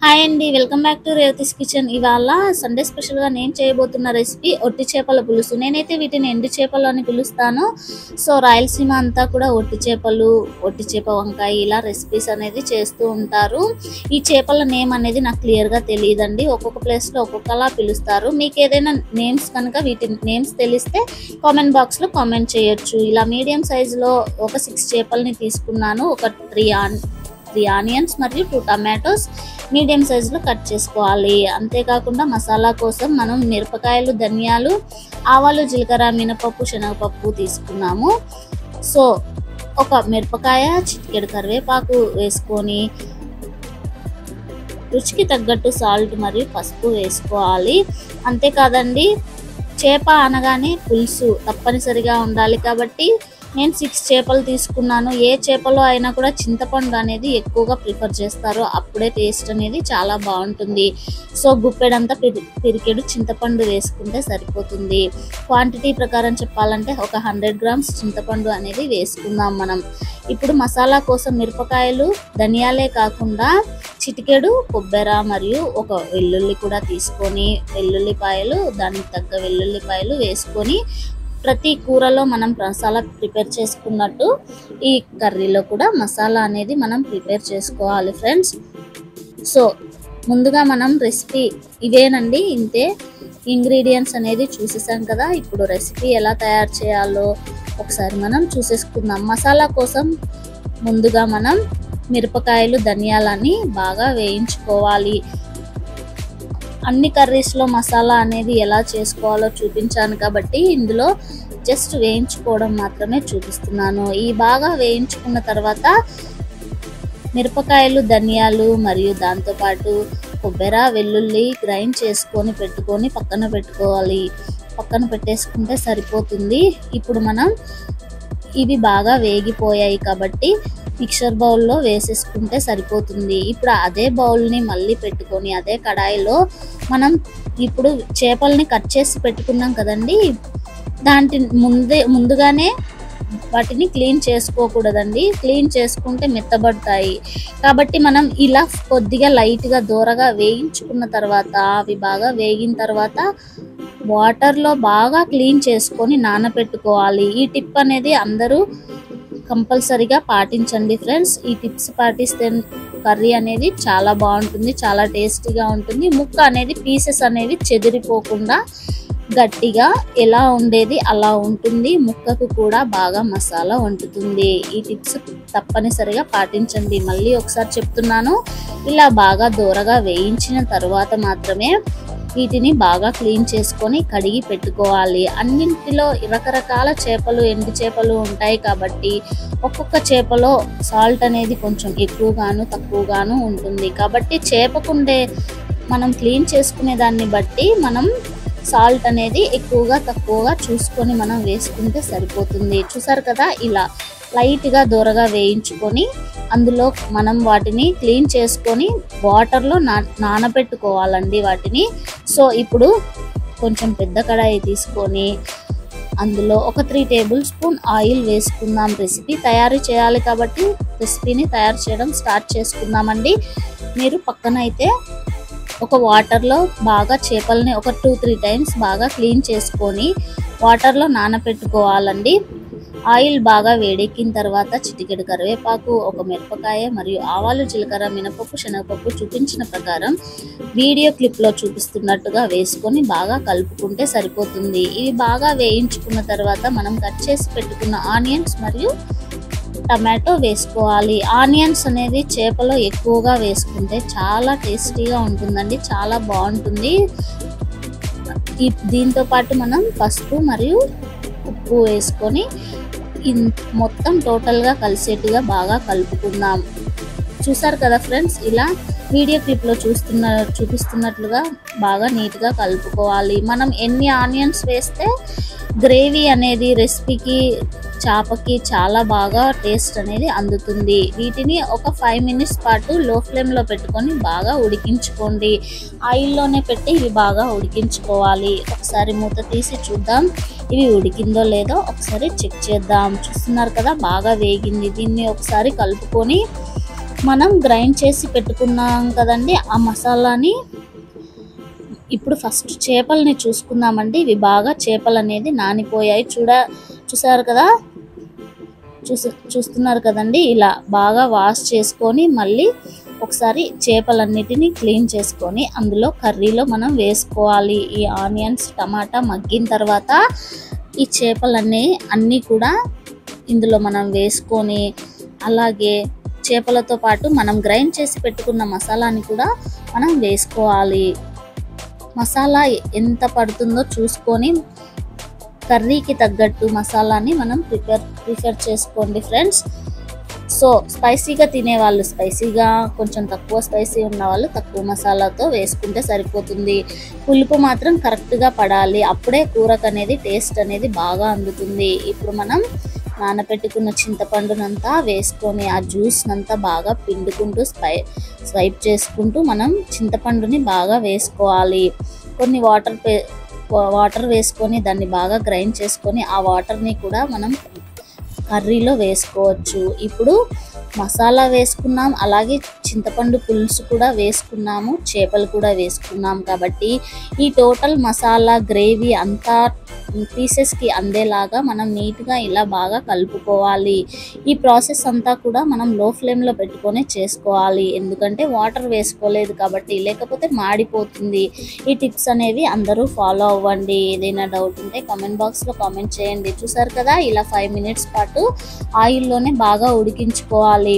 Hi అండి, welcome back to Revathi's kitchen. ఇవాళ Sunday స్పెషల్గా నేను చేయబోతున్న రెసిపీ ఒట్టి చేపల పులుసు. నేనైతే వీటిని ఎండు చేపలు అని పిలుస్తాను. సో రాయలసీమ అంతా కూడా ఒట్టి చేపలు, ఒట్టి చేప వంకాయ ఇలా రెసిపీస్ అనేది చేస్తూ ఉంటారు. ఈ చేపల నేమ్ అనేది నాకు క్లియర్గా తెలియదండి. ఒక్కొక్క ప్లేస్లో ఒక్కొక్కలా పిలుస్తారు. మీకు ఏదైనా నేమ్స్ కనుక వీటి నేమ్స్ తెలిస్తే కామెంట్ బాక్స్లో కామెంట్ చేయొచ్చు. ఇలా మీడియం సైజులో ఒక 6 చేపల్ని తీసుకున్నాను. ఒక 3 ఆనియన్స్ మరియు 2 టమాటోస్ మీడియం సైజులో కట్ చేసుకోవాలి. అంతేకాకుండా మసాలా కోసం మనం మిరపకాయలు, ధనియాలు, ఆవాలు, జీలకర్ర, మినపప్పు, శనగపప్పు తీసుకున్నాము. సో ఒక మిరపకాయ, చిటికెడు కరివేపాకు వేసుకొని రుచికి తగ్గట్టు సాల్ట్ మరియు పసుపు వేసుకోవాలి. అంతేకాదండి, చేప అనగానే పులుసు తప్పనిసరిగా ఉండాలి కాబట్టి నేను 6 చేపలు తీసుకున్నాను. ఏ చేపలో అయినా కూడా చింతపండు అనేది ఎక్కువగా ప్రిఫర్ చేస్తారు. అప్పుడే టేస్ట్ అనేది చాలా బాగుంటుంది. సో గుప్పెడంతా పిరికెడు చింతపండు వేసుకుంటే సరిపోతుంది. క్వాంటిటీ ప్రకారం చెప్పాలంటే ఒక 100 గ్రామ్స్ చింతపండు అనేది వేసుకుందాం మనం. ఇప్పుడు మసాలా కోసం మిరపకాయలు, ధనియాలే కాకుండా చిటికెడు కొబ్బెర మరియు ఒక వెల్లుల్లి కూడా తీసుకొని, వెల్లుల్లిపాయలు, దానికి తగ్గ వెల్లుల్లిపాయలు వేసుకొని ప్రతి కూరలో మనం మసాలా ప్రిపేర్ చేసుకున్నట్టు ఈ కర్రీలో కూడా మసాలా అనేది మనం ప్రిపేర్ చేసుకోవాలి ఫ్రెండ్స్. సో ముందుగా మనం రెసిపీ ఇవేనండి, ఇంతే ఇంగ్రీడియంట్స్ అనేది చూసేసాం కదా. ఇప్పుడు రెసిపీ ఎలా తయారు చేయాలో ఒకసారి మనం చూసేసుకుందాం. మసాలా కోసం ముందుగా మనం మిరపకాయలు, ధనియాలని బాగా వేయించుకోవాలి. అన్ని కర్రీస్లో మసాలా అనేది ఎలా చేసుకోవాలో చూపించాను కాబట్టి ఇందులో జస్ట్ వేయించుకోవడం మాత్రమే చూపిస్తున్నాను. ఈ బాగా వేయించుకున్న తర్వాత మిరపకాయలు, ధనియాలు మరియు దాంతోపాటు కొబ్బెర, వెల్లుల్లి గ్రైండ్ చేసుకొని పెట్టుకొని పక్కన పెట్టుకోవాలి. పక్కన పెట్టేసుకుంటే సరిపోతుంది. ఇప్పుడు మనం ఇవి బాగా వేగిపోయాయి కాబట్టి మిక్సర్ బౌల్లో వేసేసుకుంటే సరిపోతుంది. ఇప్పుడు అదే బౌల్ని మళ్ళీ పెట్టుకొని అదే కడాయిలో మనం ఇప్పుడు చేపల్ని కట్ చేసి పెట్టుకున్నాం కదండి, ముందుగానే వాటిని క్లీన్ చేసుకోకూడదండి. క్లీన్ చేసుకుంటే మెత్తబడతాయి. కాబట్టి మనం ఇలా కొద్దిగా లైట్గా దూరగా వేయించుకున్న తర్వాత, అవి బాగా వేగిన తర్వాత వాటర్లో బాగా క్లీన్ చేసుకొని నానబెట్టుకోవాలి. ఈ టిప్ అనేది అందరూ కంపల్సరీగా పాటించండి ఫ్రెండ్స్. ఈ టిప్స్ పాటిస్తే కర్రీ అనేది చాలా బాగుంటుంది, చాలా టేస్టీగా ఉంటుంది. ముక్క అనేది పీసెస్ అనేవి చెదిరిపోకుండా గట్టిగా ఎలా ఉండేది అలా ఉంటుంది. ముక్కకు కూడా బాగా మసాలా వండుతుంది. ఈ టిప్స్ తప్పనిసరిగా పాటించండి. మళ్ళీ ఒకసారి చెప్తున్నాను, ఇలా బాగా దూరగా వేయించిన తర్వాత మాత్రమే వీటిని బాగా క్లీన్ చేసుకొని కడిగి పెట్టుకోవాలి. అన్నింటిలో రకరకాల చేపలు, ఎండు చేపలు ఉంటాయి కాబట్టి ఒక్కొక్క చేపలో సాల్ట్ అనేది కొంచెం ఎక్కువగాను తక్కువగాను ఉంటుంది. కాబట్టి చేపకుండే మనం క్లీన్ చేసుకునే దాన్ని బట్టి మనం సాల్ట్ అనేది ఎక్కువగా తక్కువగా చూసుకొని మనం వేసుకుంటే సరిపోతుంది. చూసారు కదా, ఇలా లైట్గా దూరగా వేయించుకొని అందులో మనం వాటిని క్లీన్ చేసుకొని వాటర్లో నానబెట్టుకోవాలండి వాటిని. సో ఇప్పుడు కొంచెం పెద్ద కడాయి తీసుకొని అందులో ఒక 3 టేబుల్ స్పూన్ ఆయిల్ వేసుకుందాం. రెసిపీ తయారు చేయాలి కాబట్టి రెసిపీని తయారు చేయడం స్టార్ట్ చేసుకుందామండి. మీరు పక్కన అయితే ఒక వాటర్లో బాగా చేపల్ని ఒక 2-3 టైమ్స్ బాగా క్లీన్ చేసుకొని వాటర్లో నానబెట్టుకోవాలండి. ఆయిల్ బాగా వేడెక్కిన తర్వాత చిటికెడు కరివేపాకు, ఒక మిరపకాయ మరియు ఆవాలు, జీలకర్ర, మినపప్పు, శనగపప్పు చూపించిన ప్రకారం వీడియో క్లిప్లో చూపిస్తున్నట్టుగా వేసుకొని బాగా కలుపుకుంటే సరిపోతుంది. ఇవి బాగా వేయించుకున్న తర్వాత మనం కట్ చేసి పెట్టుకున్న ఆనియన్స్ మరియు టమాటో వేసుకోవాలి. ఆనియన్స్ అనేది చేపలో ఎక్కువగా వేసుకుంటే చాలా టేస్టీగా ఉంటుందండి, చాలా బాగుంటుంది. దీంతో పాటు మనం పసుపు మరియు ఉప్పు వేసుకొని మొత్తం టోటల్గా కలిసేట్టుగా బాగా కలుపుకుందాం. చూసారు కదా ఫ్రెండ్స్, ఇలా వీడియో క్లిప్లో చూపిస్తున్నట్లుగా బాగా నీట్గా కలుపుకోవాలి. మనం ఎన్ని ఆనియన్స్ వేస్తే గ్రేవీ అనేది రెసిపీకి, చేపకి చాలా బాగా టేస్ట్ అనేది అందుతుంది. వీటిని ఒక 5 మినిట్స్ పాటు లో ఫ్లేమ్లో పెట్టుకొని బాగా ఉడికించుకోండి. ఆయిల్లోనే పెట్టి ఇవి బాగా ఉడికించుకోవాలి. ఒకసారి మూత తీసి చూద్దాం ఇవి ఉడికిందో లేదో ఒకసారి చెక్ చేద్దాం. చూస్తున్నారు కదా, బాగా వేగింది. దీన్ని ఒకసారి కలుపుకొని మనం గ్రైండ్ చేసి పెట్టుకున్నాం కదండి ఆ మసాలాని ఇప్పుడు ఫస్ట్ చేపల్ని చూసుకుందామండి. ఇవి బాగా చేపలు అనేది నానిపోయాయి. చూసారు కదా, చూస్తున్నారు కదండి. ఇలా బాగా వాష్ చేసుకొని మళ్ళీ ఒకసారి చేపలన్నిటిని క్లీన్ చేసుకొని అందులో కర్రీలో మనం వేసుకోవాలి. ఈ ఆనియన్స్ టమాటా మగ్గిన తర్వాత ఈ చేపలన్నీ కూడా ఇందులో మనం వేసుకొని, అలాగే చేపలతో పాటు మనం గ్రైండ్ చేసి పెట్టుకున్న మసాలాని కూడా మనం వేసుకోవాలి. మసాలా ఎంత పడుతుందో చూసుకొని కర్రీకి తగ్గట్టు మసాలాని మనం ప్రిపేర్ చేసుకోండి ఫ్రెండ్స్. సో స్పైసీగా తినేవాళ్ళు స్పైసీగా, కొంచెం తక్కువ స్పైసీ ఉన్న వాళ్ళు తక్కువ మసాలాతో వేసుకుంటే సరిపోతుంది. పులుపు మాత్రం కరెక్ట్గా పడాలి, అప్పుడే కూరకు అనేది టేస్ట్ అనేది బాగా అందుతుంది. ఇప్పుడు మనం నానబెట్టుకున్న చింతపండునంతా వేసుకొని ఆ జ్యూస్నంతా బాగా పిండుకుంటూ స్వైప్ చేసుకుంటూ మనం చింతపండుని బాగా వేసుకోవాలి. కొన్ని వాటర్ వేసుకొని దాన్ని బాగా గ్రైండ్ చేసుకొని ఆ వాటర్ని కూడా మనం కర్రీలో వేసుకోవచ్చు. ఇప్పుడు మసాలా వేసుకున్నాం, అలాగే చింతపండు పులుసు కూడా వేసుకున్నాము, చేపలు కూడా వేసుకున్నాం కాబట్టి ఈ టోటల్ మసాలా గ్రేవీ అంతా పీసెస్కి అందేలాగా మనం నీట్గా ఇలా బాగా కలుపుకోవాలి. ఈ ప్రాసెస్ అంతా కూడా మనం లో ఫ్లేమ్లో పెట్టుకొని చేసుకోవాలి, ఎందుకంటే వాటర్ వేసుకోలేదు కాబట్టి, లేకపోతే మాడిపోతుంది. ఈ టిప్స్ అనేవి అందరూ ఫాలో అవ్వండి. ఏదైనా డౌట్ ఉంటే కామెంట్ బాక్స్లో కామెంట్ చేయండి. చూసారు కదా, ఇలా 5 మినిట్స్ పాటు ఆయిల్లోనే బాగా ఉడికించుకోవాలి.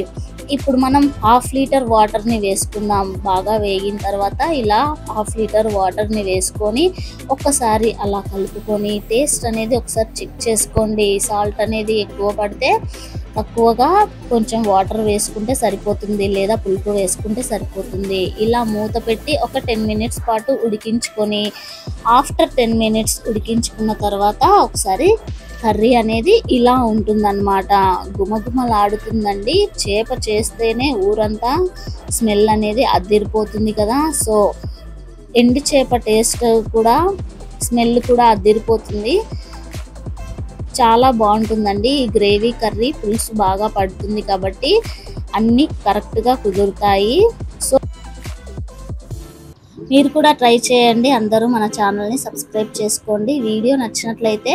ఇప్పుడు మనం 1/2 లీటర్ వాటర్ని వేసుకుందాం. బాగా వేగిన తర్వాత ఇలా 1/2 లీటర్ వాటర్ని వేసుకొని ఒక్కసారి అలా కలుపుకొని టేస్ట్ అనేది ఒకసారి చెక్ చేసుకోండి. సాల్ట్ అనేది ఎక్కువ పడితే తక్కువగా కొంచెం వాటర్ వేసుకుంటే సరిపోతుంది, లేదా పులుపు వేసుకుంటే సరిపోతుంది. ఇలా మూత పెట్టి ఒక 10 మినిట్స్ పాటు ఉడికించుకొని ఆఫ్టర్ 10 మినిట్స్ ఉడికించుకున్న తర్వాత ఒకసారి కర్రీ అనేది ఇలా ఉంటుందన్నమాట. గుమగుమలాడుతుందండి. చేప చేస్తేనే ఊరంతా స్మెల్ అనేది అద్దిరిపోతుంది కదా. సో ఎండి చేప టేస్ట్ కూడా స్మెల్ కూడా అద్దిరిపోతుంది. చాలా బాగుంటుందండి ఈ గ్రేవీ కర్రీ. పులుసు బాగా పడుతుంది కాబట్టి అన్నీ కరెక్ట్గా కుదురుతాయి. సో మీరు కూడా ట్రై చేయండి. అందరూ మన ఛానల్ని సబ్స్క్రైబ్ చేసుకోండి. వీడియో నచ్చినట్లయితే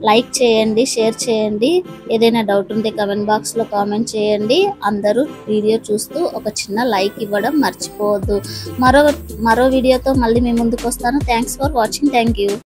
లైక్ చేయండి, షేర్ చేయండి. ఏదైనా డౌట్ ఉంటే కామెంట్ బాక్స్లో కామెంట్ చేయండి. అందరూ వీడియో చూస్తూ ఒక చిన్న లైక్ ఇవ్వడం మర్చిపోవద్దు. మరో వీడియోతో మళ్ళీ మీ ముందుకు వస్తాను. Thanks for watching. Thank you.